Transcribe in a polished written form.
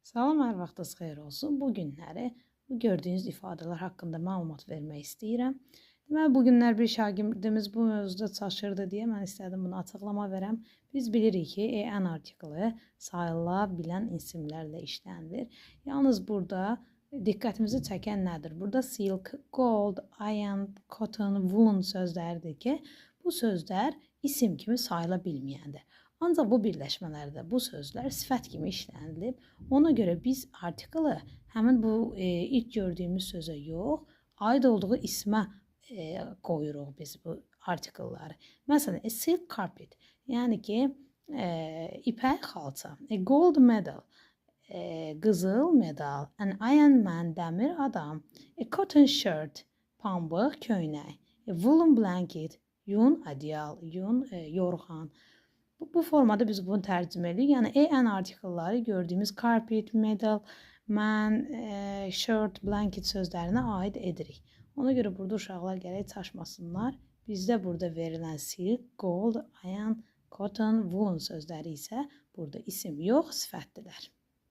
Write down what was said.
Salam, hər vaxtınız xeyir olsun. Bu günləri bu gördüyünüz ifadələr haqqında məlumat vermək istəyirəm. Deməli, bu günlər bir şagirdimiz bu mövzuda çaşırdı deyə mən istədim bunu açıqlama verəm. Biz bilirik ki, en artiklı sayıla bilən isimlərlə işlənilir. Yalnız burada diqqətimizi çəkən nədir? Burada silk, gold, iron, cotton, woolen sözləridir ki, bu sözlər isim kimi sayıla bilməyəndir. Ancaq bu birləşmələrdə bu sözlər sifət kimi işlənilib. Ona görə biz artiklı həmin bu ilk gördüyümüz sözə yox, aid olduğu ismə qoyuruq biz bu artikelləri. Məsələn, a silk carpet, yəni ki, ipək xalça, a gold medal, qızıl medal, an iron man, dəmir adam, a cotton shirt, pambıq köynək, a woolen blanket, yun adyal, yun yorğan. Bu formada biz bunu tərcümə edirik. Yəni en artikelləri gördüyümüz carpet, medal, man, shirt, blanket sözlərinə aid edirik. Ona görə burada uşaqlar gərək çaşmasınlar. Bizdə burada verilən silk, gold, iron, cotton, woolen sözləri isə burada isim yox, sifətdirlər.